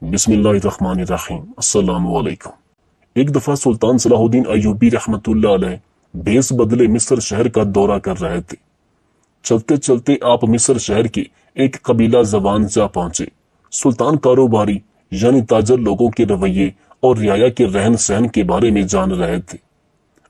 बिस्मिल्लाहिर्रहमानिर्रहीम। अस्सलामु अलैकुम। एक दफा सुल्तान सलाहुद्दीन अय्यूबी रहमतुल्लाह अलैह भेस बदले मिस्र शहर का दौरा कर रहे थे। चलते चलते आप मिस्र शहर के एक कबीला ज़बान जा पहुंचे। सुल्तान कारोबारी यानी ताजर लोगों के रवैये और रियाया के रहन सहन के बारे में जान रहे थे।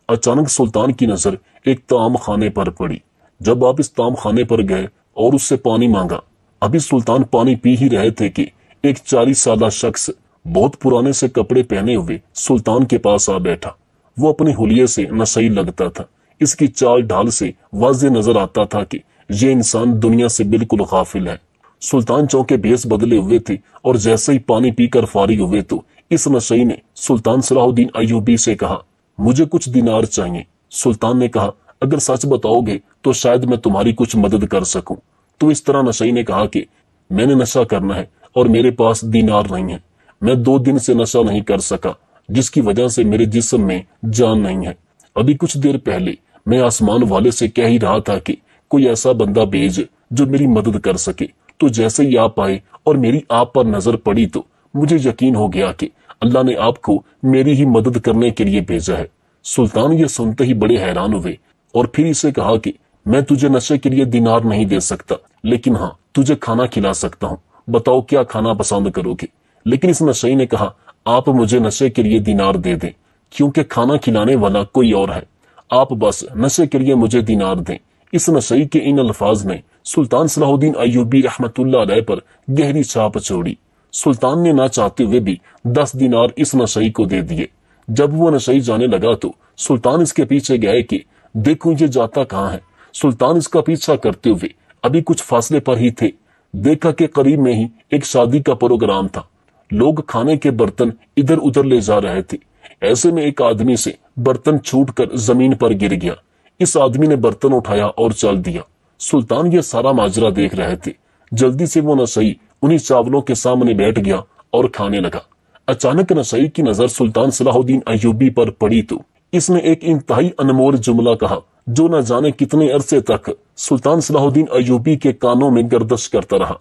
अचानक सुल्तान की नजर एक ताम खाने पर पड़ी। जब आप इस ताम खाने पर गए और उससे पानी मांगा, अभी सुल्तान पानी पी ही रहे थे कि एक 40 साला शख्स बहुत पुराने से कपड़े पहने हुए सुल्तान के पास आ बैठा। वो अपने हुलिये से नशई लगता था। इसकी चाल ढाल से वाज़े नजर आता था कि ये इंसान दुनिया से बिल्कुल गाफिल है। सुल्तान चौके भेस बदले हुए थे और जैसे ही पानी पीकर फारिग हुए तो इस नशई ने सुल्तान सलाहुद्दीन अय्यूबी से कहा, मुझे कुछ दिनार चाहिए। सुल्तान ने कहा, अगर सच बताओगे तो शायद मैं तुम्हारी कुछ मदद कर सकूं। तो इस तरह नशई ने कहा कि मैंने नशा करना है और मेरे पास दिनार नहीं है। मैं 2 दिन से नशा नहीं कर सका, जिसकी वजह से मेरे जिस्म में जान नहीं है। अभी कुछ देर पहले मैं आसमान वाले से कह ही रहा था कि कोई ऐसा बंदा भेज जो मेरी मदद कर सके। तो जैसे ही आप आए और मेरी आप पर नजर पड़ी तो मुझे यकीन हो गया कि अल्लाह ने आपको मेरी ही मदद करने के लिए भेजा है। सुल्तान ये सुनते ही बड़े हैरान हुए और फिर इसे कहा कि मैं तुझे नशे के लिए दिनार नहीं दे सकता, लेकिन हाँ, तुझे खाना खिला सकता हूँ। बताओ क्या खाना पसंद करोगे। लेकिन इस नशई ने कहा, आप मुझे नशे के लिए दिनार दे दें, क्योंकि खाना खिलाने वाला कोई और है। आप बस नशे के लिए मुझे दिनार दें। इस नशई के इन अल्फाज ने सुल्तान सलाहुद्दीन अय्यूबी रहमतुल्लाह अलैह पर गहरी छाप छोड़ी। सुल्तान ने ना चाहते हुए भी 10 दिनार इस नशई को दे दिए। जब वो नशई जाने लगा तो सुल्तान इसके पीछे गए कि देखो ये जाता कहाँ है। सुल्तान इसका पीछा करते हुए अभी कुछ फासले पर ही थे। देखा कि करीब में ही एक शादी का प्रोग्राम था। लोग खाने के बर्तन इधर उधर ले जा रहे थे। ऐसे में एक आदमी से बर्तन छूटकर जमीन पर गिर गया। इस आदमी ने बर्तन उठाया और चल दिया। सुल्तान ये सारा माजरा देख रहे थे। जल्दी से वो नशई उन्हीं चावलों के सामने बैठ गया और खाने लगा। अचानक नशई की नजर सुल्तान सलाहुद्दीन अय्यूबी पर पड़ी तो इसने एक इंतहाई अनमोल जुमला कहा, जो न जाने कितने अरसे तक सुल्तान सलाहुद्दीन अय्यूबी के कानों में गर्दिश करता रहा।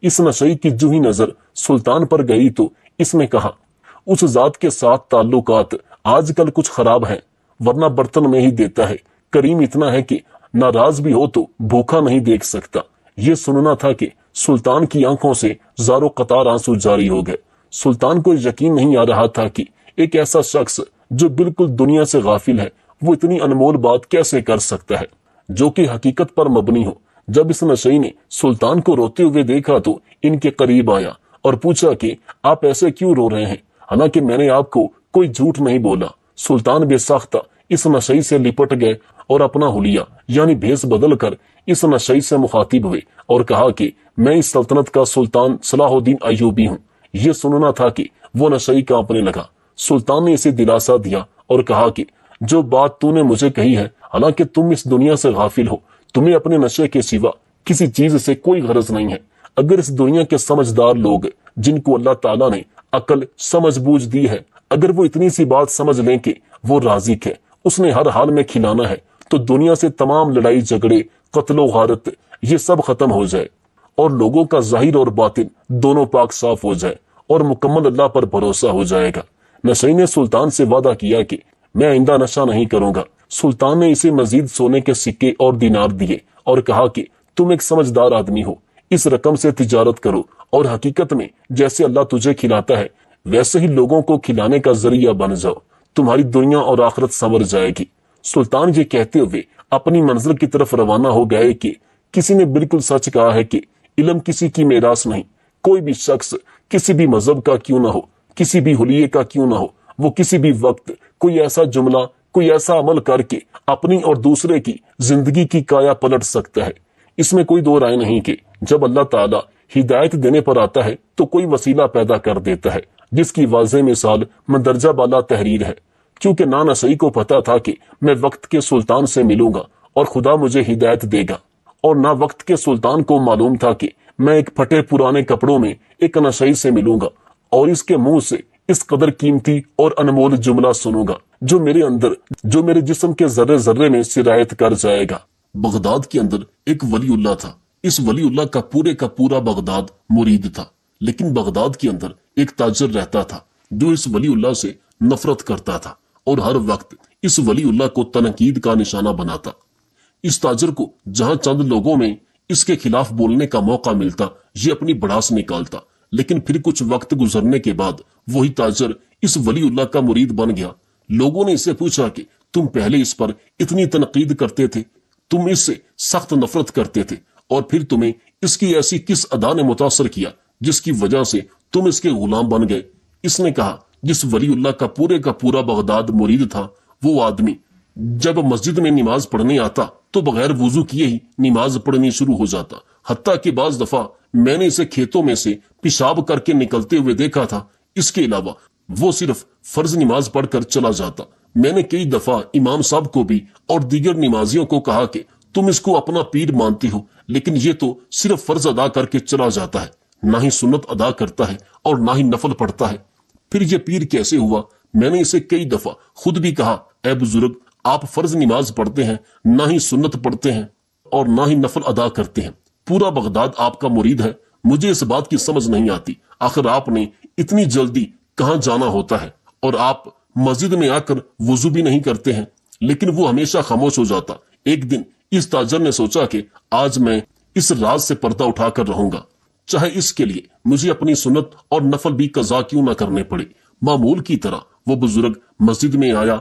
इस नशई की जो ही नजर सुल्तान पर गई तो इसने कहा, उस जात के साथ ताल्लुकात आजकल कुछ खराब हैं, वरना बर्तन में ही देता है। करीम इतना है कि नाराज भी हो तो भूखा नहीं देख सकता। ये सुनना था कि सुल्तान की आंखों से जारो कतार आंसू जारी हो गए। सुल्तान को यकीन नहीं आ रहा था कि एक ऐसा शख्स जो बिल्कुल दुनिया से गाफिल है, वो इतनी अनमोल बात कैसे कर सकता है, जो कि हकीकत पर मबनी हो। जब इस नशई ने सुल्तान को रोते हुए देखा तो इनके करीब आया और पूछा कि आप ऐसे क्यों रो रहे हैं, हालांकि मैंने आपको कोई झूठ नहीं बोला। सुल्तान बेसाख्ता इस नशई से लिपट गए और अपना हुलिया यानी भेस बदल कर इस नशई से मुखातिब हुए और कहा कि मैं इस सल्तनत का सुल्तान सलाहुद्दीन अय्यूबी हूँ। ये सुनना था कि वो नशई कांपने लगा। सुल्तान ने इसे दिलासा दिया और कहा कि जो बात तूने मुझे कही है, हालांकि तुम इस दुनिया से गाफिल हो, तुम्हें अपने नशे के सिवा किसी चीज से कोई गरज नहीं है। अगर इस दुनिया के समझदार लोग, जिनको अल्लाह ताला ने अकल समझ बूझ दी है, अगर वो इतनी सी बात समझ लें कि वो राज़िक है, उसने हर हाल में खिलाना है, तो दुनिया से तमाम लड़ाई झगड़े, कत्लो गारत ये सब खत्म हो जाए और लोगों का जाहिर और बातिन दोनों पाक साफ हो जाए और मुकम्मल अल्लाह पर भरोसा हो जाएगा। नशई ने सुल्तान से वादा किया कि मैं आइंदा नशा नहीं करूंगा। सुल्तान ने इसे मजीद सोने के सिक्के और दिनार दिए और कहा कि तुम एक समझदार आदमी हो, इस रकम से तिजारत करो और हकीकत में जैसे अल्लाह तुझे खिलाता है वैसे ही लोगों को खिलाने का जरिया बन जाओ। तुम्हारी दुनिया और आखिरत संवर जाएगी। सुल्तान ये कहते हुए अपनी मंजिल की तरफ रवाना हो गए कि किसी ने बिल्कुल सच कहा है कि इल्म किसी की मेरास नहीं। कोई भी शख्स किसी भी मजहब का क्यों ना हो, किसी भी हुलिये का क्यों ना हो, वो किसी भी वक्त कोई ऐसा जुमला, कोई ऐसा अमल करके अपनी और दूसरे की जिंदगी की काया पलट सकता है। इसमें कोई दो राय नहीं कि जब अल्लाह ताला हिदायत देने पर आता है तो कोई वसीला पैदा कर देता है, जिसकी वाज़ेह मिसाल मंदरजा बाला तहरीर है। क्योंकि ना नशई को पता था कि मैं वक्त के सुल्तान से मिलूंगा और खुदा मुझे हिदायत देगा, और ना वक्त के सुल्तान को मालूम था कि मैं एक फटे पुराने कपड़ों में एक नशई से मिलूंगा और इसके मुंह से इस कदर कीमती और अनमोल जुमला सुनूंगा जो मेरे अंदर, जो मेरे जिस्म के जर्रे जर्रे में सिरायत कर जाएगा। बगदाद के अंदर एक वलीउल्लाह था। इस वलीउल्लाह का पूरा बगदाद मुरीद था, لیکن بغداد کے اندر ایک تاجر رہتا تھا جو اس ولی اللہ سے نفرت کرتا تھا اور ہر وقت اس ولی اللہ کو تنقید کا نشانہ بناتا۔ اس تاجر کو جہاں چند لوگوں میں اس کے خلاف بولنے کا موقع ملتا یہ اپنی بڑاس نکالتا، لیکن پھر کچھ وقت گزرنے کے بعد وہی تاجر اس ولی اللہ کا مرید بن گیا۔ لوگوں نے اسے پوچھا کہ تم پہلے اس پر اتنی تنقید کرتے تھے، تم اس سے سخت نفرت کرتے تھے، اور پھر تمہیں اس کی ایسی کس ادا نے متاثر کیا جس کی وجہ سے تم اس کے غلام بن گئے؟ اس نے کہا جس ولی اللہ کا پورا بغداد مرید تھا وہ آدمی جب مسجد میں نماز پڑھنے آتا تو بغیر وضو کیے ہی نماز پڑھنی شروع ہو جاتا، حتیٰ کہ بعض دفعہ میں نے اسے کھیتوں میں سے پیشاب کر کے نکلتے ہوئے دیکھا تھا۔ اس کے علاوہ وہ صرف فرض نماز پڑھ کر چلا جاتا۔ میں نے کئی دفعہ امام صاحب کو بھی اور دیگر نمازیوں کو کہا کہ تم اس کو اپنا پیر مانتی ہو، لیکن یہ تو صرف فرض ادا کر کے چلا جاتا ہے، نہ ہی سنت ادا کرتا ہے اور نہ ہی نفل پڑھتا ہے، پھر یہ پیر کیسے ہوا؟ میں نے اسے کئی دفعہ خود بھی کہا، اے بزرگ آپ فرض نماز پڑھتے ہیں، نہ ہی سنت پڑھتے ہیں اور نہ ہی نفل ادا کرتے ہیں، پورا بغداد آپ کا مرید ہے، مجھے اس بات کی سمجھ نہیں آتی، آخر آپ نے اتنی جلدی کہاں جانا ہوتا ہے اور آپ مسجد میں آ کر وضو بھی نہیں کرتے ہیں؟ لیکن وہ ہمیشہ خاموش ہو جاتا۔ ایک دن اس تاجر نے سوچا کہ آج میں اس راز سے پردہ اٹھا کر رہوں گا، چاہے اس کے لیے مجھے اپنی سنت اور نفل بھی قضا کیوں نہ کرنے پڑے۔ معمول کی طرح وہ بزرگ مسجد میں آیا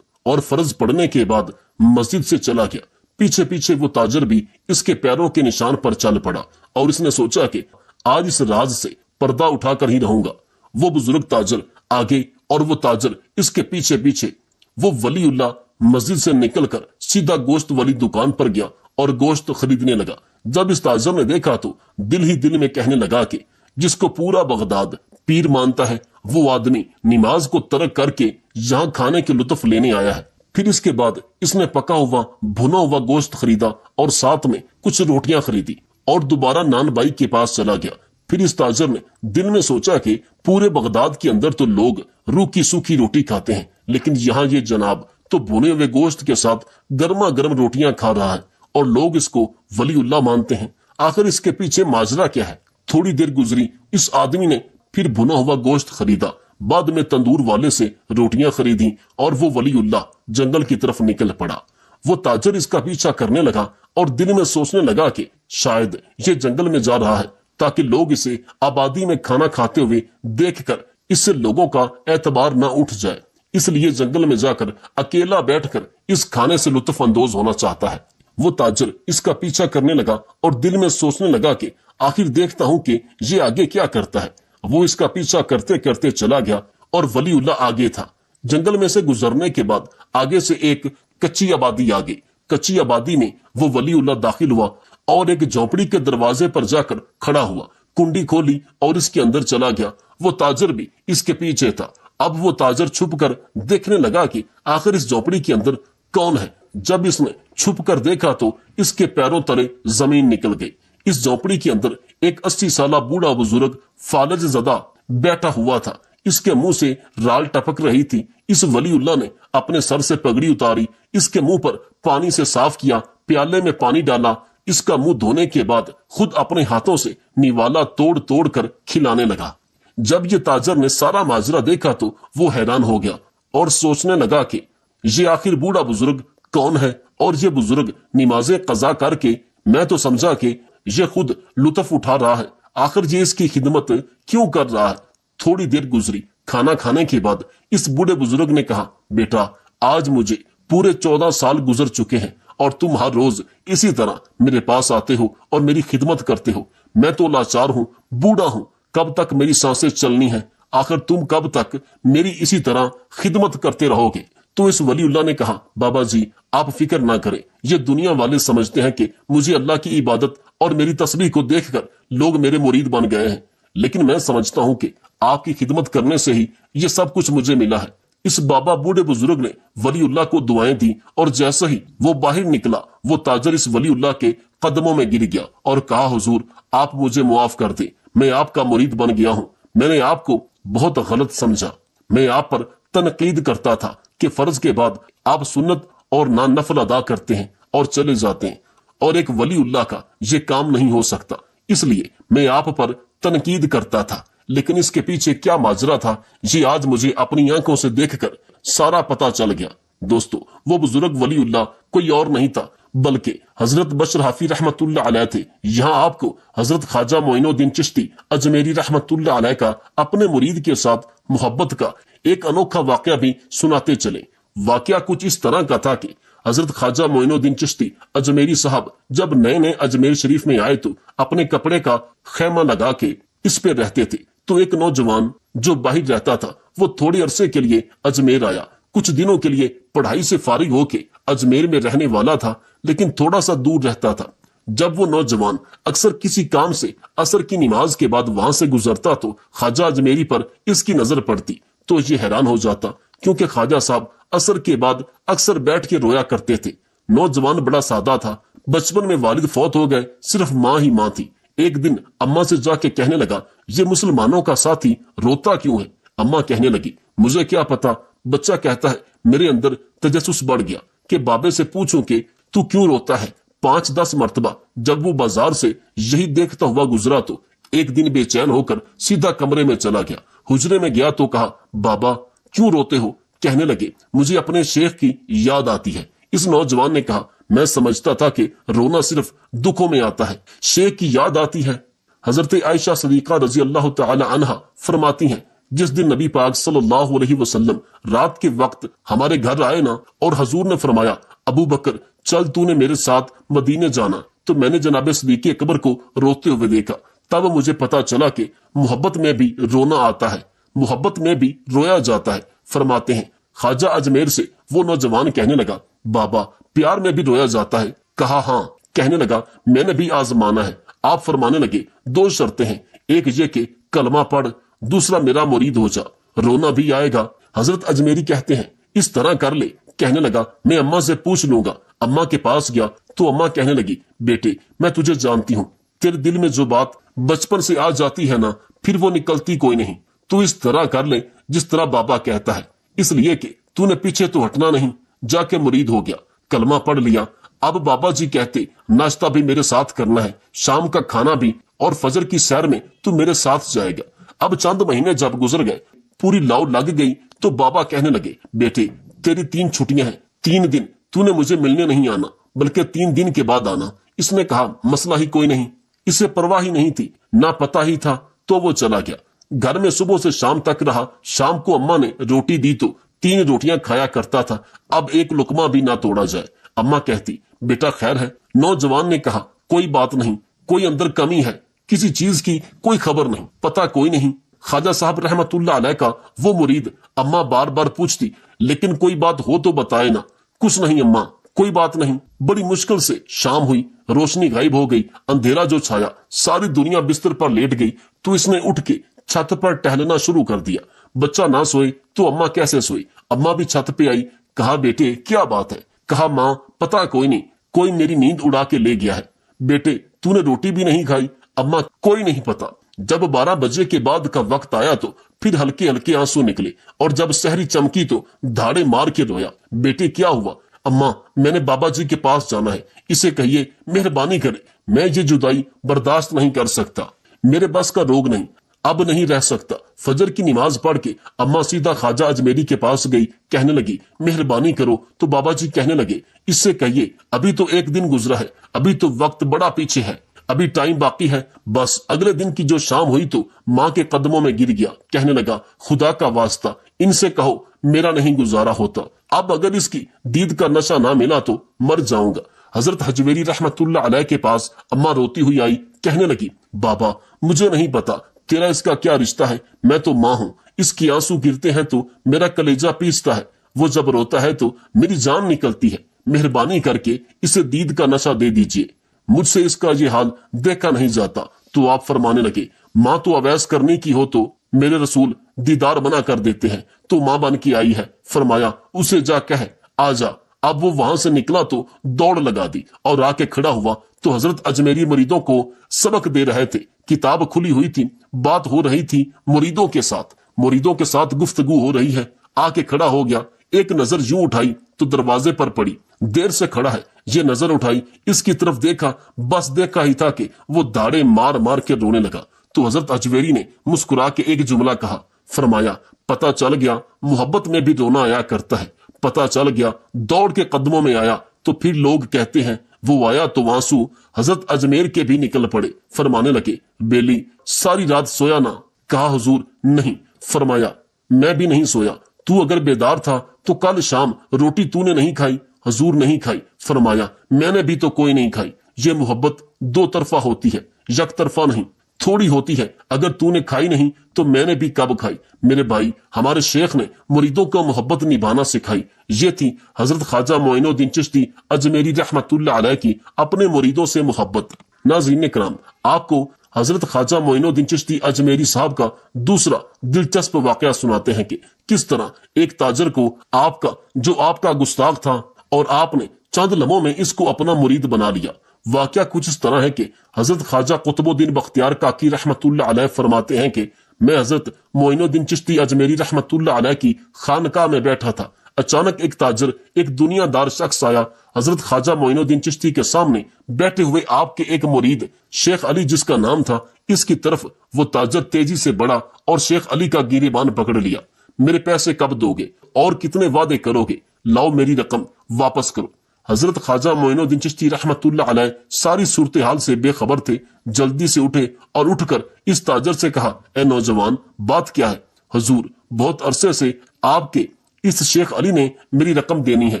اور فرض پڑھنے کے بعد مسجد سے چلا گیا۔ پیچھے پیچھے وہ تاجر بھی اس کے پیروں کے نشان پر چل پڑا اور اس نے سوچا کہ آج اس راز سے پردہ اٹھا کر ہی رہوں گا۔ وہ بزرگ تاجر آگے اور وہ تاجر اس کے پیچھے پیچھے۔ وہ ولی اللہ مسجد سے نکل کر سیدھا گوشت والی دکان پر گیا اور گوشت خریدنے لگا۔ جب اس تاجر نے دیکھا تو دل ہی دل میں کہنے لگا کہ جس کو پورا بغداد پیر مانتا ہے وہ آدمی نماز کو ترک کر کے یہاں کھانے کے لطف لینے آیا ہے۔ پھر اس کے بعد اس نے پکا ہوا بھنا ہوا گوشت خریدا اور ساتھ میں کچھ روٹیاں خریدی اور دوبارہ نان بائی کے پاس چلا گیا۔ پھر اس تاجر نے دل میں سوچا کہ پورے بغداد کے اندر تو لوگ روکھی سوکھی روٹی کھاتے ہیں، لیکن یہاں یہ جناب تو بھنے ہوئے گوشت کے ساتھ گرما گرم روٹیاں کھا رہا ہے اور لوگ اس کو ولی اللہ مانتے ہیں۔ آخر اس کے پیچھے ماجرا کیا ہے؟ تھوڑی دیر گزری، اس آدمی نے پھر بھنا ہوا گوشت خریدا، بعد میں تندور والے سے روٹیاں خریدی اور وہ ولی اللہ جنگل کی طرف نکل پڑا۔ وہ تاجر اس کا پیچھا کرنے لگا اور دل میں سوچنے لگا کہ شاید یہ جنگل میں جا رہا ہے تاکہ لوگ اسے آبادی میں کھانا کھاتے ہوئے دیکھ کر اس سے لوگوں کا اعتبار نہ اٹھ جائے، اس لیے جنگل میں جا کر اکیلا بیٹھ کر اس کھانے سے لطف اندوز ہونا چاہتا ہے۔ وہ تاجر اس کا پیچھا کرنے لگا اور دل میں سوچنے لگا کہ آخر دیکھتا ہوں کہ یہ آگے کیا کرتا ہے۔ وہ اس کا پیچھا کرتے کرتے چلا گیا اور ولی اللہ آگے تھا۔ جنگل میں سے گزرنے کے بعد آگے سے ایک کچی آبادی آ گئی۔ کچی آبادی میں وہ ولی اللہ داخل ہوا اور ایک جھونپڑی کے دروازے پر جا کر کھڑا ہوا، کنڈی کھولی اور اس کے اندر چلا گیا۔ وہ تاجر بھی اس کے پیچھے تھا۔ اب وہ تاجر چھپ کر دیکھنے لگا کہ آخر اس جھونپڑی کے اندر کون ہے۔ جب اس نے چھپ کر دیکھا تو اس کے پیروں تلے زمین نکل گئی۔ اس جھونپڑی کے اندر ایک 80 سالہ بوڑھا بزرگ فالج زدہ بیٹھا ہوا تھا۔ اس کے منہ سے رال ٹپک رہی تھی۔ اس ولی اللہ نے اپنے سر سے پگڑی اتاری، اس کے منہ پر پانی سے صاف کیا، پیالے میں پانی ڈالا، اس کا منہ دھونے کے بعد خود اپنے ہاتھوں سے نیوالا توڑ توڑ کر کھلانے لگا۔ جب یہ تاجر نے سارا ماجرا دیکھا تو وہ حیران ہو گیا اور سوچنے لگا کہ یہ آخر بوڑھا بزرگ کون ہے، اور یہ بزرگ نمازیں قضا کر کے میں تو سمجھا کہ یہ خود لطف اٹھا رہا ہے، آخر یہ اس کی خدمت کیوں کر رہا ہے۔ تھوڑی دیر گزری، کھانا کھانے کے بعد اس بوڑھے بزرگ نے کہا، بیٹا آج مجھے پورے 14 سال گزر چکے ہیں اور تم ہر روز اسی طرح میرے پاس آتے ہو اور میری خدمت کرتے ہو۔ میں تو لاچار ہوں، بوڑھا ہوں، کب تک میری سانسیں چلنی ہیں؟ آخر تم کب تک میری اسی طرح خدمت کرتے رہو گے؟ تو اس ولی اللہ نے کہا، بابا جی آپ فکر نہ کریں، یہ دنیا والے سمجھتے ہیں کہ مجھے اللہ کی عبادت اور میری تسبیح کو دیکھ کر لوگ میرے مرید بن گئے ہیں، لیکن میں سمجھتا ہوں کہ آپ کی خدمت کرنے سے ہی یہ سب کچھ مجھے ملا ہے۔ اس بابا بوڑھے بزرگ نے ولی اللہ کو دعائیں دی اور جیسے ہی وہ باہر نکلا وہ تاجر اس ولی اللہ کے قدموں میں گر گیا اور کہا، حضور آپ مجھے معاف کر دیں، میں آپ کا مرید بن گیا ہوں، میں نے آپ کو بہت غلط سمجھا، میں آپ پر تنقید کرتا تھا کہ فرض کے بعد آپ سنت اور نفل ادا کرتے ہیں اور چلے جاتے ہیں، اور ایک ولی اللہ کا یہ کام نہیں ہو سکتا، اس لیے میں آپ پر تنقید کرتا تھا۔ लेकिन इसके पीछे क्या माजरा था ये आज मुझे अपनी आंखों से देखकर सारा पता चल गया। दोस्तों, वो बुजुर्ग वलीउल्लाह कोई और नहीं था बल्कि हजरत बशर हाफी रहमतुल्लाह अलैह थे। यहाँ आपको हजरत ख्वाजा मोइनुद्दीन चिश्ती अजमेरी रहमतुल्लाह अलैह का अपने मुरीद के साथ मोहब्बत का एक अनोखा वाकया भी सुनाते चले। वाकया कुछ इस तरह का था कि हजरत ख्वाजा मोइनुद्दीन चिश्ती अजमेरी साहब जब नए नए अजमेर शरीफ में आए तो अपने कपड़े का खैमा लगा के इस पे रहते थे। तो एक नौजवान जो बाहर रहता था वो थोड़े अरसे के लिए अजमेर आया। कुछ दिनों के लिए पढ़ाई से फारिग होके अजमेर में रहने वाला था, लेकिन थोड़ा सा दूर रहता था। जब वो नौजवान अक्सर किसी काम से असर की नमाज के बाद वहां से गुजरता तो ख्वाजा अजमेरी पर इसकी नजर पड़ती तो ये हैरान हो जाता, क्योंकि ख्वाजा साहब असर के बाद अक्सर बैठ के रोया करते थे। नौजवान बड़ा सादा था, बचपन में वालिद फौत हो गए, सिर्फ माँ ही माँ थी। एक दिन अम्मा से जाके कहने लगा, ये मुसलमानों का साथी रोता क्यों है? अम्मा कहने लगी, मुझे क्या पता। बच्चा कहता है, मेरे अंदर तजस्सुस बढ़ गया कि बाबे से पूछूं कि तू क्यों रोता है। 5-10 मरतबा जब वो बाजार से यही देखता हुआ गुजरा तो एक दिन बेचैन होकर सीधा कमरे में चला गया। हुजरे में गया तो कहा, बाबा क्यों रोते हो? कहने लगे, मुझे अपने शेख की याद आती है। इस नौजवान ने कहा, मैं समझता था कि रोना सिर्फ दुखों में आता है, शेख की याद आती है। हजरत आयशा सदीका रजी अल्लाह तआला अन्हा फरमाती हैं, जिस दिन नबी पाक सल्लल्लाहु अलैहि वसल्लम रात के वक्त हमारे घर आए ना और हजूर ने फरमाया, अबू बकर चल तूने मेरे साथ मदीने जाना, तो मैंने जनाब सिद्दीक़ अकबर को रोते हुए देखा। तब मुझे पता चला कि मोहब्बत में भी रोना आता है, मोहब्बत में भी रोया जाता है। फरमाते हैं, ख्वाजा अजमेर से वो नौजवान कहने लगा, बाबा प्यार में भी रोया जाता है? कहा हाँ। कहने लगा, मैंने भी आजमाना है। आप फरमाने लगे, 2 शर्तें हैं, एक ये कि कलमा पढ़, दूसरा मेरा मुरीद हो जा, रोना भी आएगा। हजरत अजमेरी कहते हैं, इस तरह कर ले। कहने लगा, मैं अम्मा से पूछ लूंगा। अम्मा के पास गया तो अम्मा कहने लगी, बेटे मैं तुझे जानती हूँ, तेरे दिल में जो बात बचपन से आ जाती है ना, फिर वो निकलती कोई नहीं। तू इस तरह कर ले जिस तरह बाबा कहता है, इसलिए कि तूने पीछे तो हटना नहीं। जाके मुरीद हो गया, कलमा पढ़ लिया। अब बाबा जी कहते, नाश्ता भी मेरे साथ करना है, शाम का खाना भी, और फजर की सैर में तू मेरे साथ जाएगा। अब चंद महीने जब गुजर गए, पूरी लाव लग गई तो बाबा कहने लगे, बेटे तेरी 3 छुट्टियां हैं, 3 दिन तूने मुझे मिलने नहीं आना, बल्कि 3 दिन के बाद आना। इसने कहा, मसला ही कोई नहीं। इसे परवाह ही नहीं थी, ना पता ही था, तो वो चला गया। घर में सुबह से शाम तक रहा। शाम को अम्मा ने रोटी दी तो 3 रोटियां खाया करता था, अब एक लुकमा भी ना तोड़ा जाए। अम्मा कहती, बेटा खैर है? नौजवान ने कहा, कोई बात नहीं, कोई अंदर कमी है, किसी चीज की कोई खबर नहीं, पता कोई नहीं। ख्वाजा साहब रहमतुल्लाह अलैह का वो मुरीद। अम्मा बार बार पूछती, लेकिन कोई बात हो तो बताए ना। कुछ नहीं अम्मा, कोई बात नहीं। बड़ी मुश्किल से शाम हुई, रोशनी गायब हो गई, अंधेरा जो छाया, सारी दुनिया बिस्तर पर लेट गई तो इसने उठ के छत पर टहलना शुरू कर दिया। बच्चा ना सोए तो अम्मा कैसे सोई? अम्मा भी छत पे आई। कहा, बेटे क्या बात है? कहा, माँ पता कोई नहीं, कोई मेरी नींद उड़ा के ले गया है। बेटे तूने रोटी भी नहीं खाई? अम्मा, कोई नहीं पता। जब 12 बजे के बाद का वक्त आया तो फिर हल्के हल्के आंसू निकले, और जब सहरी चमकी तो धाड़े मार के रोया। बेटे क्या हुआ? अम्मा, मैंने बाबा जी के पास जाना है, इसे कहिए मेहरबानी करे, मैं ये जुदाई बर्दाश्त नहीं कर सकता, मेरे बस का रोग नहीं, अब नहीं रह सकता। फजर की नमाज पढ़ के अम्मा सीधा ख्वाजा अजमेरी के पास गई। कहने लगी, मेहरबानी करो। तो बाबा जी कहने लगे, इससे कहिए अभी तो 1 दिन गुजरा है, अभी तो वक्त बड़ा पीछे है, अभी टाइम बाकी है। बस अगले दिन की जो शाम हुई तो माँ के कदमों में गिर गया। कहने लगा, खुदा का वास्ता इनसे कहो मेरा नहीं गुजारा होता, अब अगर इसकी दीद का नशा ना मिला तो मर जाऊंगा। हजरत हजवेरी रहमतुल्लाह अलैह के पास अम्मा रोती हुई आई। कहने लगी, बाबा मुझे नहीं पता तेरा इसका क्या रिश्ता है, मैं तो माँ हूँ, इसकी आंसू गिरते हैं तो मेरा कलेजा पीसता है, वो जब रोता है तो मेरी जान निकलती है, मेहरबानी करके इसे दीद का नशा दे दीजिए, मुझसे इसका ये हाल देखा नहीं जाता। तो आप फरमाने लगे, माँ तो अवैस करने की हो तो मेरे रसूल दीदार मना कर देते हैं, तो माँ बन के आई है। फरमाया, उसे जा कह आ जा। अब वो वहां से निकला तो दौड़ लगा दी और आके खड़ा हुआ तो हजरत अजमेरी मुरीदों को सबक दे रहे थे। किताब खुली हुई थी, बात हो रही थी मुरीदों के साथ गुफ्तगू हो रही है। आके खड़ा हो गया, एक नजर यूं उठाई तो दरवाजे पर पड़ी, देर से खड़ा है, ये नजर उठाई, इसकी तरफ देखा, बस देखा ही था कि वो दाढ़े मार मार के रोने लगा। تو حضرت اجمیری نے مسکرا کے ایک جملہ کہا، فرمایا پتہ چل گیا محبت میں بھی رونا آیا کرتا ہے، پتہ چل گیا دوڑ کے قدموں میں آیا تو پھر لوگ کہتے ہیں وہ آیا تو آنسو حضرت اجمیر کے بھی نکل پڑے۔ فرمانے لگے بیلی ساری رات سویا نہ؟ کہا حضور نہیں۔ فرمایا میں بھی نہیں سویا، تو اگر بیدار تھا تو کل شام روٹی تو نے نہیں کھائی؟ حضور نہیں کھائی۔ فرمایا میں نے بھی تو کوئی نہیں کھائی۔ یہ محبت دو طرفہ ہوتی ہے، یک طرفہ نہیں، تھوڑی ہوتی ہے۔ اگر تو نے کھائی نہیں تو میں نے بھی کب کھائی؟ میرے بھائی ہمارے شیخ نے مریدوں کو محبت نبھانا سکھائی۔ یہ تھی حضرت خواجہ معین الدین چشتی اجمیری رحمت اللہ علیہ کی اپنے مریدوں سے محبت۔ ناظرین کرام، آپ کو حضرت خواجہ معین الدین چشتی اجمیری صاحب کا دوسرا دلچسپ واقعہ سناتے ہیں کہ کس طرح ایک تاجر کو آپ کا گستاخ تھا اور آپ نے چند لمحوں میں اس کو اپنا مرید بنا لیا۔ واقعہ کچھ اس طرح ہے کہ حضرت خواجہ قطب الدین بختیار کاکی رحمت اللہ علیہ فرماتے ہیں کہ میں حضرت معین الدین چشتی اجمیری رحمت اللہ علیہ کی خانقاہ میں بیٹھا تھا۔ اچانک ایک تاجر، ایک دنیا دار شخص آیا، حضرت خواجہ معین الدین چشتی کے سامنے بیٹھے ہوئے آپ کے ایک مرید شیخ علی جس کا نام تھا، اس کی طرف وہ تاجر تیزی سے بڑھا اور شیخ علی کا گریبان پکڑ لیا۔ میرے پیسے کب دو گے اور کتنے وعدے کرو گے؟ لاؤ میری رقم واپس کرو۔ حضرت خواجہ معین الدین چشتی رحمت اللہ علیہ ساری صورتحال سے بے خبر تھے، جلدی سے اٹھے اور اٹھ کر اس تاجر سے کہا، اے نوجوان بات کیا ہے؟ حضور بہت عرصے سے آپ کے اس شیخ علی نے میری رقم دینی ہے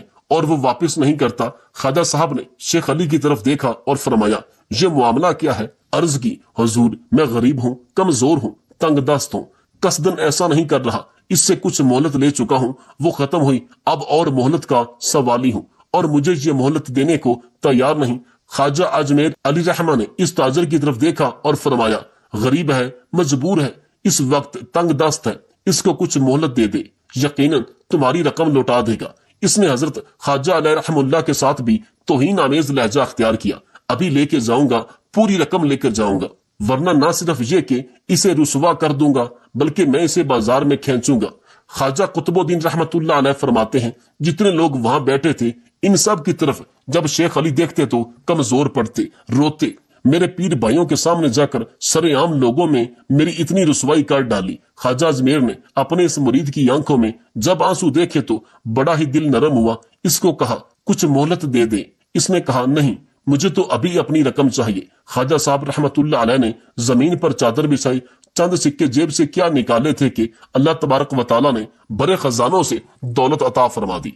اور وہ واپس نہیں کرتا۔ خواجہ صاحب نے شیخ علی کی طرف دیکھا اور فرمایا یہ معاملہ کیا ہے؟ عرض کی حضور میں غریب ہوں، کمزور ہوں، تنگ دست ہوں، قصدن ایسا نہیں کر رہا، اس سے کچھ مہلت لے چکا ہوں، وہ ختم ہوئی، اب اور مہلت کا سوالی ہوں اور مجھے یہ مہلت دینے کو تیار نہیں۔ خواجہ اجمیر علی رحمہ نے اس تاجر کی طرف دیکھا اور فرمایا غریب ہے، مجبور ہے، اس وقت تنگ دست ہے، اس کو کچھ مہلت دے دے، یقیناً تمہاری رقم لوٹا دے گا۔ اس نے حضرت خواجہ علیہ رحم اللہ کے ساتھ بھی توہین آمیز لہجہ اختیار کیا، ابھی لے کے جاؤں گا، پوری رقم لے کر جاؤں گا، ورنہ نہ صرف یہ کہ اسے رسوا کر دوں گا بلکہ میں اسے بازار میں کھینچوں گا۔ خواجہ قطب الدین رحمت اللہ علیہ فرماتے ہیں جتنے لوگ وہاں بیٹھے تھے ان سب کی طرف جب شیخ علی دیکھتے تو کمزور پڑتے، روتے۔ میرے پیر بھائیوں کے سامنے جا کر سرے عام لوگوں میں میری اتنی رسوائی کر ڈالی۔ خواجہ اجمیر نے اپنے اس مرید کی آنکھوں میں جب آنسو دیکھے تو بڑا ہی دل نرم ہوا، اس کو کہا کچھ مہلت دے دے۔ اس نے کہا نہیں، مجھے تو ابھی اپنی رقم چاہیے۔ خواجہ صاحب رحمت اللہ علیہ نے زمین پر چادر بچھائی، چند سکے جیب سے کیا نکالے تھے کہ اللہ تبارک و تعالیٰ نے بڑے خزانوں سے دولت عطا فرما دی۔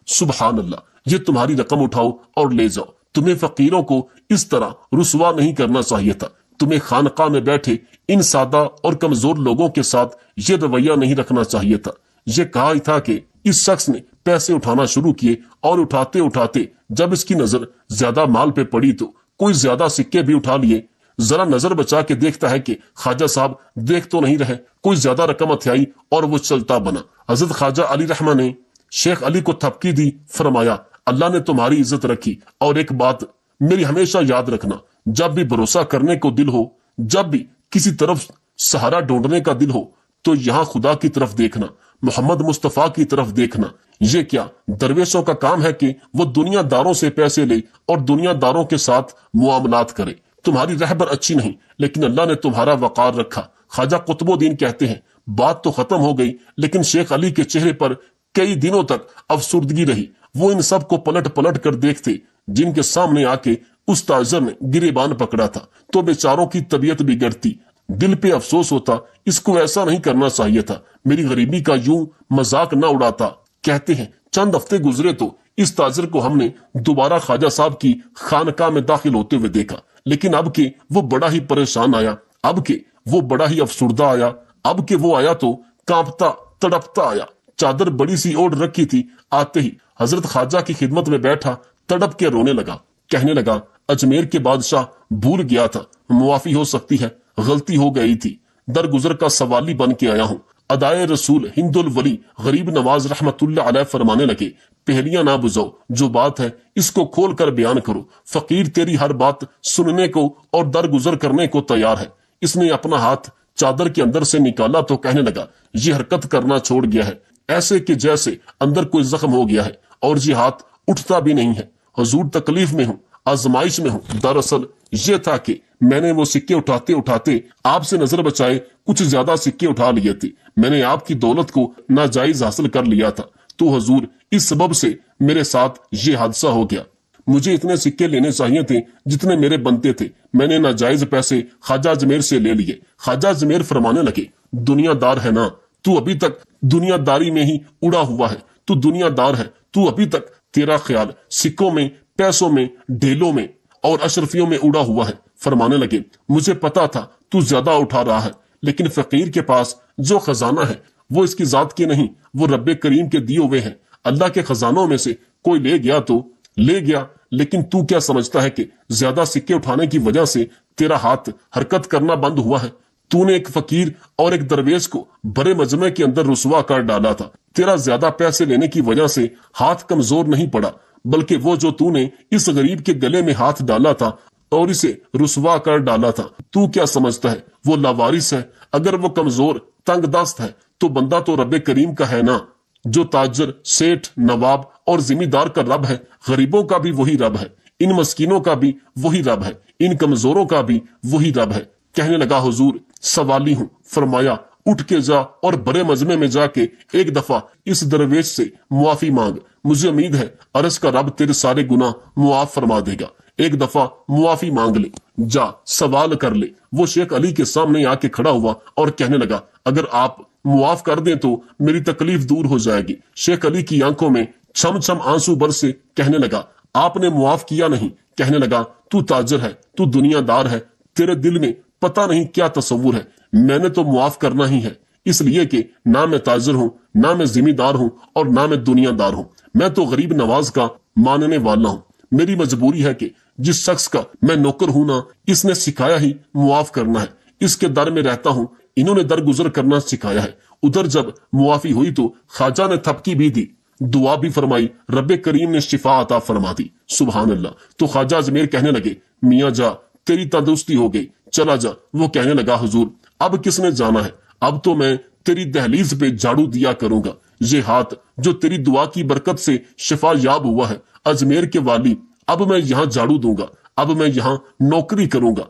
سبحان اللہ، یہ تمہاری رقم اٹھاؤ اور لے جاؤ۔ تمہیں فقیروں کو اس طرح رسوا نہیں کرنا چاہیے تھا، تمہیں خانقاہ میں بیٹھے ان سادہ اور کمزور لوگوں کے ساتھ یہ رویہ نہیں رکھنا چاہیے تھا۔ یہ کہا ہی تھا کہ اس شخص نے پیسے اٹھانا شروع کیے اور اٹھاتے اٹھاتے جب اس کی نظر زیادہ مال پہ پڑی تو کوئی زیادہ سکے بھی اٹھا لیے۔ ذرا نظر بچا کے دیکھتا ہے کہ خواجہ صاحب دیکھ تو نہیں رہے، کوئی زیادہ رقم ہتھیائی اور وہ چلتا بنا۔ حضرت خواجہ علی رحمہ نے شیخ علی کو تھپکی دی، فرمایا اللہ نے تمہاری عزت رکھی، اور ایک بات میری ہمیشہ یاد رکھنا، جب بھی بھروسہ کرنے کو دل ہو، جب بھی کسی طرف سہارا ڈھونڈنے کا دل ہو تو یہاں خدا کی طرف دیکھنا، محمد مصطفیٰ کی طرف دیکھنا۔ یہ کیا درویشوں کا کام ہے کہ وہ دنیا داروں سے پیسے لے اور دنیا داروں کے ساتھ معاملات کرے؟ تمہاری رہبر اچھی نہیں لیکن اللہ نے تمہارا وقار رکھا۔ خواجہ قطب الدین کہتے ہیں بات تو ختم ہو گئی لیکن شیخ علی کے چہرے پر کئی دنوں تک افسردگی رہی۔ وہ ان سب کو پلٹ پلٹ کر دیکھتے جن کے سامنے آ کے اس تاجر نے گریبان پکڑا تھا تو بیچاروں کی طبیعت بگڑتی، دل پہ افسوس ہوتا، اس کو ایسا نہیں کرنا چاہیے تھا، میری غریبی کا یوں مذاق نہ اڑاتا۔ کہتے ہیں چند ہفتے گزرے تو اس تاجر کو ہم نے دوبارہ خواجہ صاحب کی خانقاہ میں داخل ہوتے ہوئے دیکھا، لیکن اب کہ وہ بڑا ہی پریشان آیا، اب کہ وہ بڑا ہی افسردہ آیا، اب کہ وہ آیا تو کانپتا تڑپتا آیا، چادر بڑی سی اوڑھ رکھی تھی۔ آتے ہی حضرت خواجہ کی خدمت میں بیٹھا، تڑپ کے رونے لگا، کہنے لگا اجمیر کے بادشاہ بھول گیا تھا، معافی ہو سکتی ہے، غلطی ہو گئی تھی، درگزر کا سوالی بن کے آیا ہوں۔ ادائے رسول ہند الولی غریب نواز رحمت اللہ علیہ فرمانے لگے پہلیاں نہ بجھاؤ، جو بات ہے اس کو کھول کر بیان کرو، فقیر تیری ہر بات سننے کو اور درگزر کرنے کو تیار ہے۔ اس نے اپنا ہاتھ چادر کے اندر سے نکالا تو کہنے لگا یہ حرکت کرنا چھوڑ گیا ہے، ایسے کہ جیسے اندر کوئی زخم ہو گیا ہے، اور یہ ہاتھ اٹھتا بھی نہیں ہے۔ حضور تکلیف میں ہوں، आजमाइश में हूँ। दरअसल ये था कि मैंने वो सिक्के उठाते उठाते आपसे नजर बचाए कुछ ज्यादा सिक्के उठा लिए थे। मैंने आपकी दौलत को नाजायज हासिल कर लिया था, तो हुजूर इस सबब से मेरे साथ ये हादसा हो गया। मुझे इतने सिक्के लेने चाहिए थे जितने मेरे बनते थे। मैंने नाजायज पैसे ख्वाजा अजमेर से ले लिए। ख्वाजा अजमेर फरमाने लगे, दुनियादार है ना तू, अभी तक दुनियादारी में ही उड़ा हुआ है। तू दुनियादार है, तू अभी तक तेरा ख्याल सिक्कों में, पैसों में, ढेलों में और अशरफियों में उड़ा हुआ है। फरमाने लगे, मुझे पता था तू ज्यादा उठा रहा है, लेकिन फकीर के पास जो खजाना है वो इसकी जात के नहीं, वो रब्बे करीम के दिए हुए हैं। अल्लाह के खजानों में से कोई ले गया तो ले गया, लेकिन तू क्या समझता है कि ज्यादा सिक्के उठाने की वजह से तेरा हाथ हरकत करना बंद हुआ है? तूने एक फकीर और एक दरवेश को बड़े मजमे के अंदर रुसवा कर डाला था। तेरा ज्यादा पैसे लेने की वजह से हाथ कमजोर नहीं पड़ा, बल्कि वो जो तूने इस गरीब के गले में हाथ डाला था और इसे रुसवा कर डाला था, तू क्या समझता है वो लावारिस है? अगर वो कमजोर तंग दस्त है तो बंदा तो रब्बे करीम का है ना, जो ताजर, सेठ, नवाब और जिम्मेदार का रब है। गरीबों का भी वही रब है, इन मस्कीनों का भी वही रब है, इन कमजोरों का भी वही रब है। कहने लगा, हुजूर सवाली हूँ। फरमाया, उठ के जा और बड़े मजमे में जाके एक दफा इस दरवेश से मुआफी मांग। मुझे उम्मीद है अरस का रब तेरे सारे गुनाह मुआफ फरमा देगा। एक दफा मुआफी मांग ले, जा सवाल कर ले। वो शेख अली के सामने आके खड़ा हुआ और कहने लगा, अगर आप मुआफ कर दें तो मेरी तकलीफ दूर हो जाएगी। शेख अली की आंखों में छम छम आंसू बरसे। कहने लगा, आपने मुआफ किया नहीं। कहने लगा, तू ताजर है, तू दुनियादार है, तेरे दिल में पता नहीं क्या तस्वुर है। मैंने तो मुआफ करना ही है, इसलिए कि ना मैं ताजर हूँ, ना मैं जिम्मेदार हूँ और ना मैं दुनियादार हूँ। मैं तो गरीब नवाज का मानने वाला हूँ। मेरी मजबूरी है कि जिस शख्स का मैं नौकर हूं ना, इसने सिखाया ही मुआफ करना है। इसके दर में रहता हूं, इन्होंने दरगुजर करना सिखाया है। उधर जब मुआफी हुई तो ख्वाजा ने थपकी भी दी, दुआ भी फरमाई, रब्बे करीम ने शिफा अता फरमा दी। सुभान अल्लाह। तो ख्वाजा अजमेर कहने लगे, मियाँ जा, तेरी तंदुरुस्ती हो गई, चला जा। वो कहने लगा, हुजूर अब किसने जाना है? अब तो मैं तेरी दहलीज पे झाड़ू दिया करूंगा। ये हाथ जो तेरी दुआ की बरकत से शिफा याब हुआ है, अजमेर के वाली, अब मैं यहाँ झाड़ू दूंगा, अब मैं यहाँ नौकरी करूंगा।